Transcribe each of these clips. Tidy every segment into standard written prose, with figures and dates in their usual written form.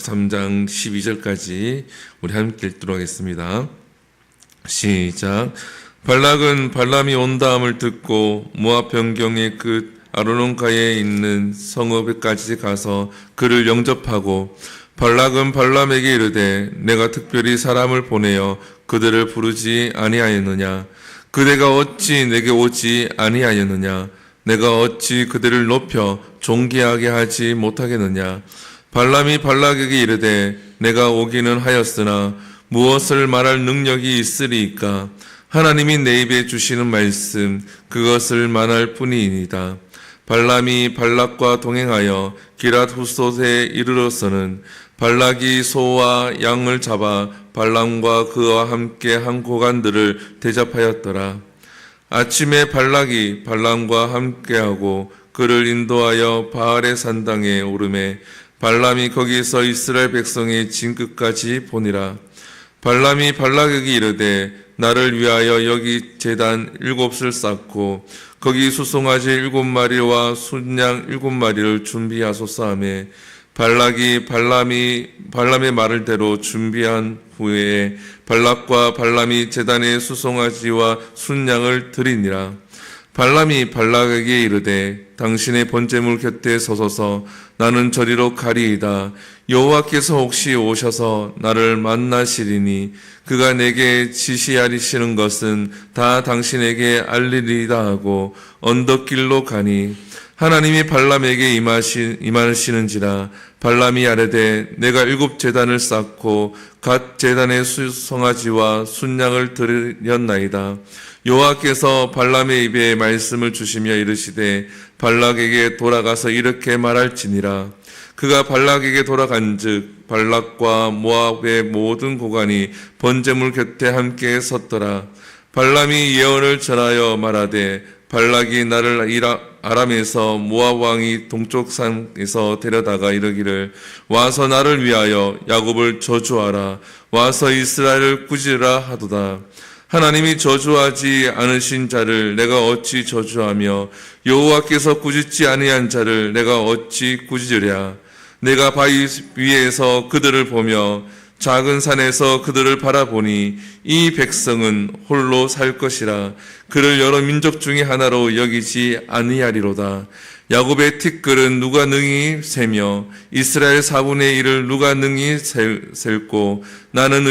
3장 12절까지 우리 함께 읽도록 하겠습니다. 시작. 발락은 발람이 온다함을 듣고 모압 변경의 끝 아르논가에 있는 성읍에까지 가서 그를 영접하고 발락은 발람에게 이르되 내가 특별히 사람을 보내어 그들을 부르지 아니하였느냐? 그대가 어찌 내게 오지 아니하였느냐? 내가 어찌 그들을 높여 존귀하게 하지 못하겠느냐? 발람이 발락에게 이르되 내가 오기는 하였으나 무엇을 말할 능력이 있으리이까? 하나님이 내 입에 주시는 말씀 그것을 말할 뿐이니이다. 발람이 발락과 동행하여 기랏 후솥에 이르러서는 발락이 소와 양을 잡아 발람과 그와 함께 한 고관들을 대접하였더라. 아침에 발락이 발람과 함께하고 그를 인도하여 바알의 산당에 오르매 발람이 거기서 이스라엘 백성의 진끝까지 보니라. 발람이 발락에게 이르되 나를 위하여 여기 제단 7을 쌓고 거기 수송아지 7마리와 순양 7마리를 준비하소서 하매 발락이 발람의 말을 대로 준비한 후에 발락과 발람이 제단에 수송아지와 순양을 드리니라. 발람이 발락에게 이르되 당신의 번제물 곁에 서소서 나는 저리로 가리이다. 여호와께서 혹시 오셔서 나를 만나시리니 그가 내게 지시하시는 것은 다 당신에게 알리리다 하고 언덕길로 가니 하나님이 발람에게 임하시는지라. 발람이 아뢰되 내가 7제단을 쌓고 각 제단에 수송아지와 순양을 드렸나이다. 여호와께서 발람의 입에 말씀을 주시며 이르시되 발락에게 돌아가서 이렇게 말할지니라. 그가 발락에게 돌아간즉 발락과 모압의 모든 고관이 번제물 곁에 함께 섰더라. 발람이 예언을 전하여 말하되 발락이 나를 아람에서 모압 왕이 동쪽 산에서 데려다가 이르기를 와서 나를 위하여 야곱을 저주하라. 와서 이스라엘을 꾸짖으라 하도다. 하나님이 저주하지 않으신 자를 내가 어찌 저주하며 여호와께서 꾸짖지 아니한 자를 내가 어찌 꾸짖으랴. 내가 바위 위에서 그들을 보며 작은 산에서 그들을 바라보니 이 백성은 홀로 살 것이라. 그를 여러 민족 중에 하나로 여기지 아니하리로다. 야곱의 티끌은 누가 능히 세며 이스라엘 4분의 1을 누가 능히 셀고 나는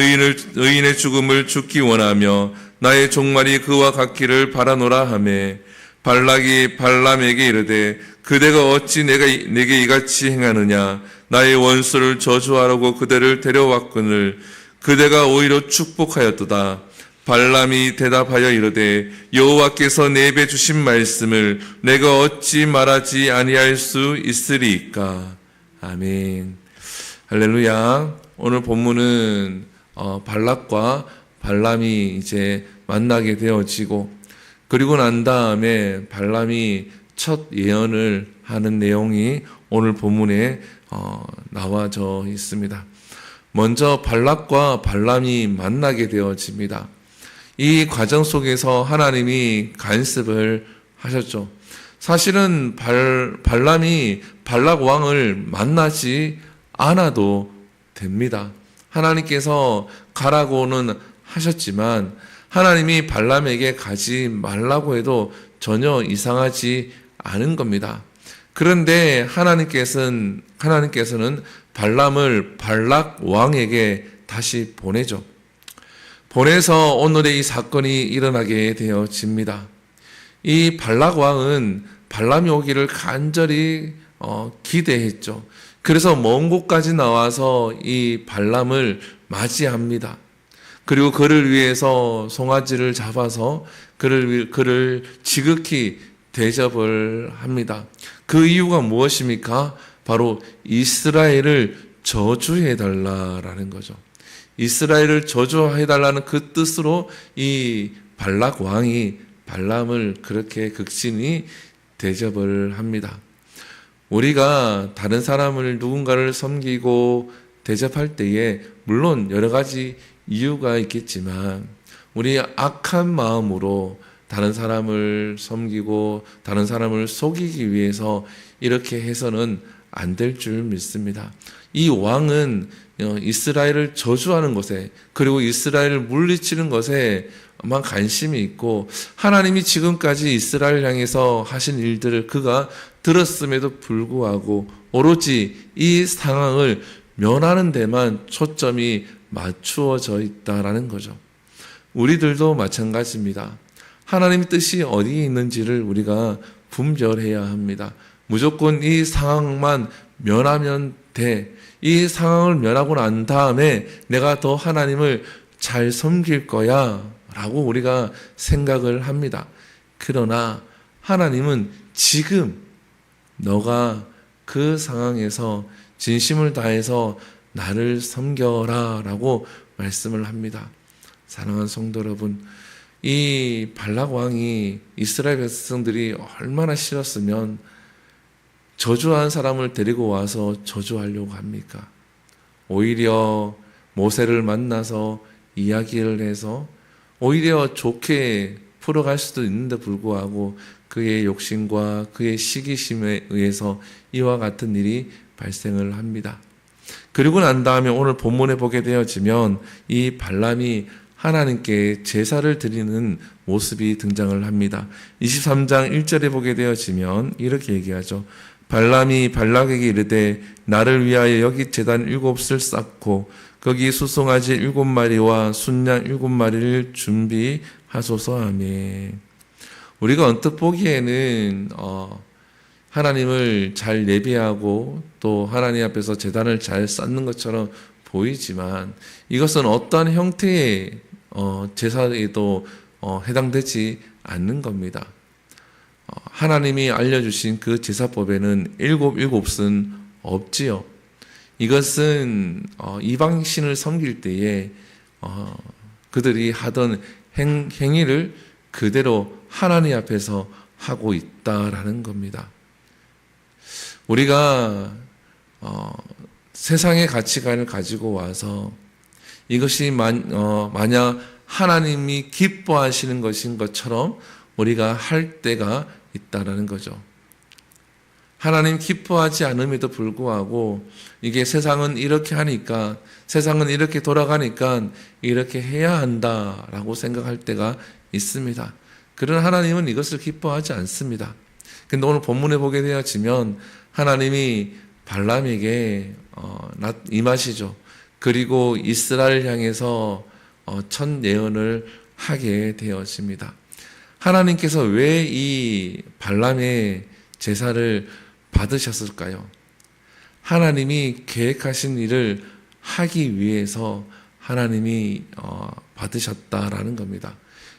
의인의 죽음을 죽기 원하며 나의 종말이 그와 같기를 바라노라 하매 발락이 발람에게 이르되 그대가 어찌 내게 이같이 행하느냐? 나의 원수를 저주하라고 그대를 데려왔거늘 그대가 오히려 축복하였도다. 발람이 대답하여 이르되 여호와께서 내 입에 주신 말씀을 내가 어찌 말하지 아니할 수 있으리이까? 아멘. 할렐루야. 오늘 본문은 발락과 발람이 이제 만나게 되어지고 그리고 난 다음에 발람이 첫 예언을 하는 내용이 오늘 본문에 나와져 있습니다. 먼저 발락과 발람이 만나게 되어집니다. 이 과정 속에서 하나님이 간섭을 하셨죠. 사실은 발람이 발락 왕을 만나지 않아도 됩니다. 하나님께서 가라고는 하셨지만 하나님이 발람에게 가지 말라고 해도 전혀 이상하지 않은 겁니다. 그런데 하나님께서는 발람을 발락 왕에게 다시 보내죠. 보내서 오늘의 이 사건이 일어나게 되어집니다. 이 발락 왕은 발람이 오기를 간절히 기대했죠. 그래서 먼 곳까지 나와서 이 발람을 맞이합니다. 그리고 그를 위해서 송아지를 잡아서 그를 지극히 대접을 합니다. 그 이유가 무엇입니까? 바로 이스라엘을 저주해달라라는 거죠. 이스라엘을 저주해달라는 그 뜻으로 이 발락 왕이 발람을 그렇게 극진히 대접을 합니다. 우리가 다른 사람을 누군가를 섬기고 대접할 때에 물론 여러 가지 이유가 있겠지만 우리 악한 마음으로 다른 사람을 섬기고 다른 사람을 속이기 위해서 이렇게 해서는 안 될 줄 믿습니다. 이 왕은 이스라엘을 저주하는 것에, 그리고 이스라엘을 물리치는 것에만 관심이 있고, 하나님이 지금까지 이스라엘 향해서 하신 일들을 그가 들었음에도 불구하고 오로지 이 상황을 면하는 데만 초점이 맞추어져 있다라는 거죠. 우리들도 마찬가지입니다. 하나님의 뜻이 어디에 있는지를 우리가 분별해야 합니다. 무조건 이 상황만 면하면 돼. 이 상황을 면하고 난 다음에 내가 더 하나님을 잘 섬길 거야 라고 우리가 생각을 합니다. 그러나 하나님은 지금 너가 그 상황에서 진심을 다해서 나를 섬겨라 라고 말씀을 합니다. 사랑하는 성도 여러분, 이 발락 왕이 이스라엘 백성들이 얼마나 싫었으면 저주한 사람을 데리고 와서 저주하려고 합니까? 오히려 모세를 만나서 이야기를 해서 오히려 좋게 풀어갈 수도 있는데 불구하고 그의 욕심과 그의 시기심에 의해서 이와 같은 일이 발생을 합니다. 그리고 난 다음에 오늘 본문에 보게 되어지면 이 발람이 하나님께 제사를 드리는 모습이 등장을 합니다. 23장 1절에 보게 되어지면 이렇게 얘기하죠. 발람이 발락에게 이르되 나를 위하여 여기 제단 7을 쌓고 거기 수송아지 7마리와 순양 7마리를 준비하소서 하며. 우리가 언뜻 보기에는 하나님을 잘 예배하고 또 하나님 앞에서 제단을 잘 쌓는 것처럼 보이지만 이것은 어떠한 형태의 제사에도 해당되지 않는 겁니다. 하나님이 알려주신 그 제사법에는 7은 없지요. 이것은 이방신을 섬길 때에 그들이 하던 행위를 그대로 하나님 앞에서 하고 있다라는 겁니다. 우리가 세상의 가치관을 가지고 와서 이것이 만약 하나님이 기뻐하시는 것인 것처럼 우리가 할 때가 있다라는 거죠. 하나님 기뻐하지 않음에도 불구하고 이게 세상은 이렇게 하니까, 세상은 이렇게 돌아가니까 이렇게 해야 한다라고 생각할 때가 있습니다. 그러나 하나님은 이것을 기뻐하지 않습니다. 근데 오늘 본문에 보게 되어지면 하나님이 발람에게 임하시죠. 그리고 이스라엘 향해서 첫 예언을 하게 되어집니다. 하나님께서 왜 이 발람의 제사를 받으셨을까요? 하나님이 계획하신 일을 하기 위해서 하나님이 받으셨다라는 겁니다.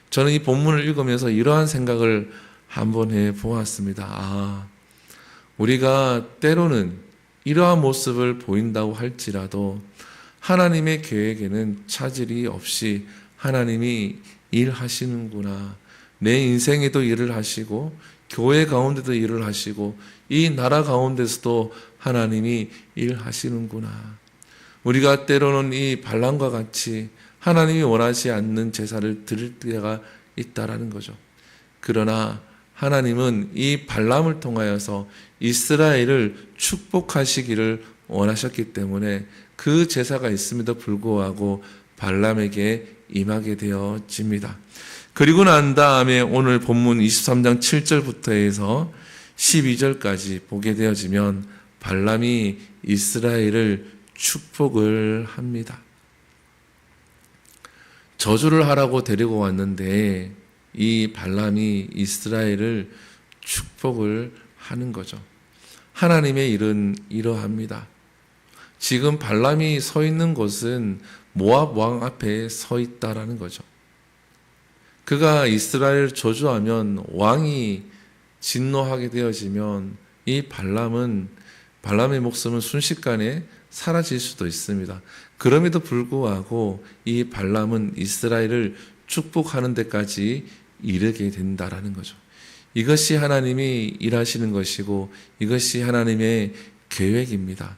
저는 이 본문을 읽으면서 이러한 생각을 한번 해보았습니다. 우리가 때로는 이러한 모습을 보인다고 할지라도 하나님의 계획에는 차질이 없이 하나님이 일하시는구나. 내 인생에도 일을 하시고 교회 가운데도 일을 하시고 이 나라 가운데서도 하나님이 일하시는구나. 우리가 때로는 이 발람과 같이 하나님이 원하지 않는 제사를 드릴 때가 있다라는 거죠. 그러나 하나님은 이 발람을 통하여서 이스라엘을 축복하시기를 원하셨기 때문에 그 제사가 있음에도 불구하고 발람에게 임하게 되어집니다. 그리고 난 다음에 오늘 본문 23장 7절부터 해서 12절까지 보게 되어지면 발람이 이스라엘을 축복을 합니다. 저주를 하라고 데리고 왔는데 이 발람이 이스라엘을 축복을 하는 거죠. 하나님의 일은 이러합니다. 지금 발람이 서 있는 곳은 모압 왕 앞에 서 있다라는 거죠. 그가 이스라엘을 저주하면 왕이 진노하게 되어지면 이 발람의 목숨은 순식간에 사라질 수도 있습니다. 그럼에도 불구하고 이 발람은 이스라엘을 축복하는 데까지 이르게 된다라는 거죠. 이것이 하나님이 일하시는 것이고 이것이 하나님의 계획입니다.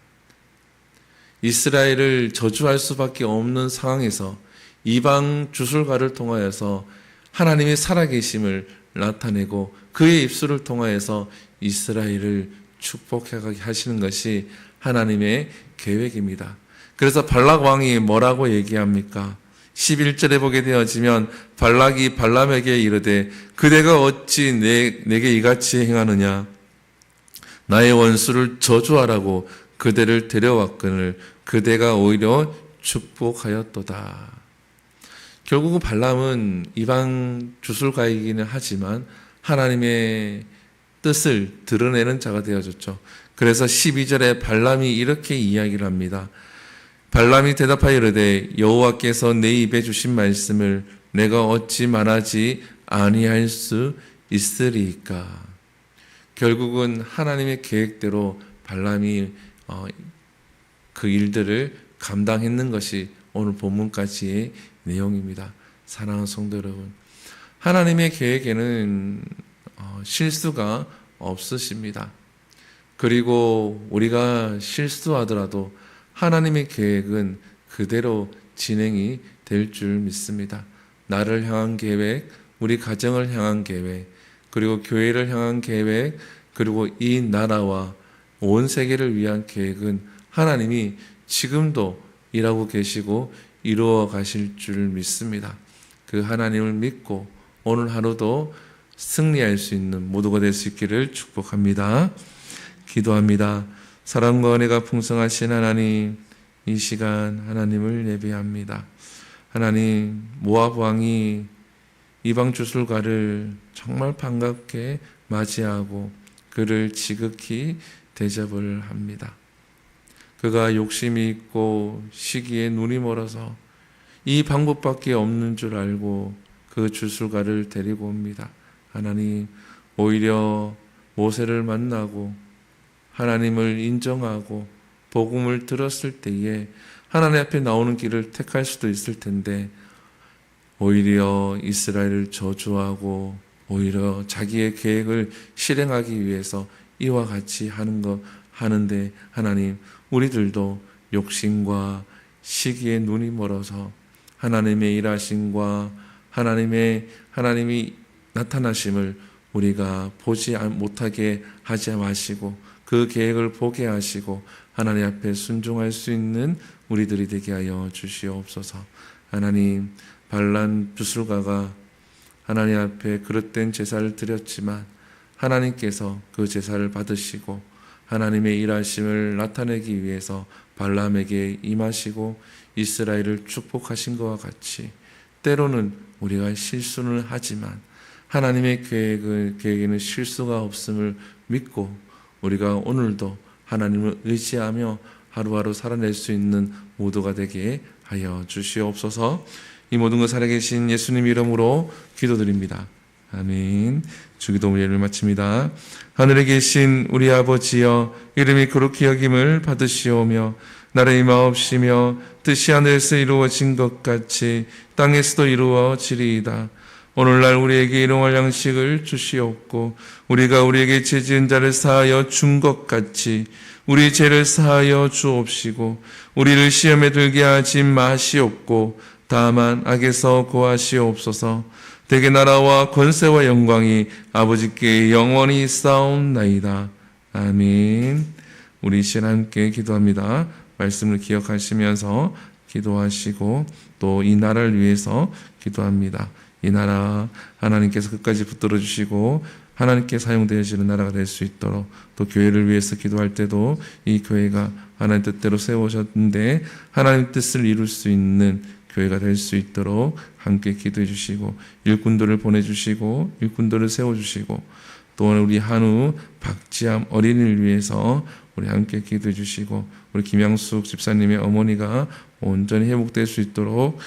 이스라엘을 저주할 수밖에 없는 상황에서 이방 주술가를 통하여서 하나님의 살아계심을 나타내고 그의 입술을 통하여서 이스라엘을 축복하게 하시는 것이 하나님의 계획입니다. 그래서 발락 왕이 뭐라고 얘기합니까? 11절에 보게 되어지면 발락이 발람에게 이르되 그대가 어찌 내게 이같이 행하느냐? 나의 원수를 저주하라고 그대를 데려왔거늘 그대가 오히려 축복하였도다. 결국은 발람은 이방 주술가이기는 하지만 하나님의 뜻을 드러내는 자가 되어졌죠. 그래서 12절에 발람이 이렇게 이야기를 합니다. 발람이 대답하여 이르되 여호와께서 내 입에 주신 말씀을 내가 어찌 말하지 아니할 수 있으리이까. 결국은 하나님의 계획대로 발람이 그 일들을 감당했는 것이 오늘 본문까지의 내용입니다. 사랑하는 성도 여러분, 하나님의 계획에는 실수가 없으십니다. 그리고 우리가 실수하더라도 하나님의 계획은 그대로 진행이 될 줄 믿습니다. 나를 향한 계획, 우리 가정을 향한 계획, 그리고 교회를 향한 계획, 그리고 이 나라와 온 세계를 위한 계획은 하나님이 지금도 일하고 계시고 이루어 가실 줄 믿습니다. 그 하나님을 믿고 오늘 하루도 승리할 수 있는 모두가 될 수 있기를 축복합니다. 기도합니다. 사랑과 은혜가 풍성하신 하나님, 이 시간 하나님을 예배합니다. 하나님, 모압 왕이 이방 주술가를 정말 반갑게 맞이하고 그를 지극히 대접을 합니다. 그가 욕심이 있고 시기에 눈이 멀어서 이 방법밖에 없는 줄 알고 그 주술가를 데리고 옵니다. 하나님, 오히려 모세를 만나고 하나님을 인정하고 복음을 들었을 때에 하나님 앞에 나오는 길을 택할 수도 있을 텐데 오히려 이스라엘을 저주하고 오히려 자기의 계획을 실행하기 위해서 이와 같이 하는데 하나님, 우리들도 욕심과 시기에 눈이 멀어서 하나님의 일하심과 하나님이 나타나심을 우리가 보지 못하게 하지 마시고 그 계획을 보게 하시고 하나님 앞에 순종할 수 있는 우리들이 되게 하여 주시옵소서. 하나님, 발람 주술가가 하나님 앞에 그릇된 제사를 드렸지만 하나님께서 그 제사를 받으시고 하나님의 일하심을 나타내기 위해서 발람에게 임하시고 이스라엘을 축복하신 것과 같이 때로는 우리가 실수를 하지만 하나님의 계획에는 실수가 없음을 믿고 우리가 오늘도 하나님을 의지하며 하루하루 살아낼 수 있는 모두가 되게 하여 주시옵소서. 이 모든 것 살아계신 예수님 이름으로 기도드립니다. 아멘. 주기도 예를 마칩니다. 하늘에 계신 우리 아버지여, 이름이 거룩히 여김을 받으시오며 나라의 임하옵시며 뜻이 하늘에서 이루어진 것 같이 땅에서도 이루어지리이다. 오늘날 우리에게 일용할 양식을 주시옵고 우리가 우리에게 죄 지은 자를 사하여 준 것 같이 우리 죄를 사하여 주옵시고 우리를 시험에 들게 하지 마시옵고 다만 악에서 구하시옵소서. 대개 나라와 권세와 영광이 아버지께 영원히 쌓옵나이다. 아멘. 우리 이 시간 함께 기도합니다. 말씀을 기억하시면서 기도하시고 또 이 나라를 위해서 기도합니다. 이 나라 하나님께서 끝까지 붙들어 주시고 하나님께 사용되어지는 나라가 될 수 있도록, 또 교회를 위해서 기도할 때도 이 교회가 하나님 뜻대로 세우셨는데 하나님 뜻을 이룰 수 있는 교회가 될 수 있도록 함께 기도해 주시고 일꾼들을 보내주시고 일꾼들을 세워주시고 또 오늘 우리 한우 박지암 어린이를 위해서 우리 함께 기도해 주시고 우리 김양숙 집사님의 어머니가 온전히 회복될 수 있도록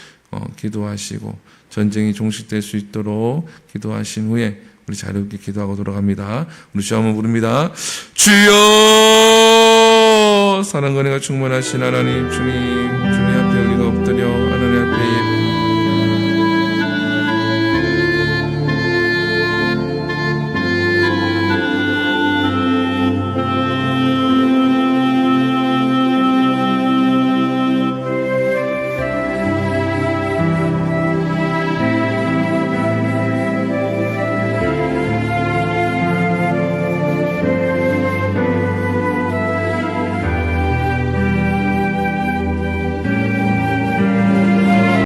기도하시고 전쟁이 종식될 수 있도록 기도하신 후에 우리 자유롭게 기도하고 돌아갑니다. 우리 주 한번 부릅니다. 주여, 사랑과 은혜가 충만하신 하나님, 주님 앞에 우리가 엎드려 하나님 앞에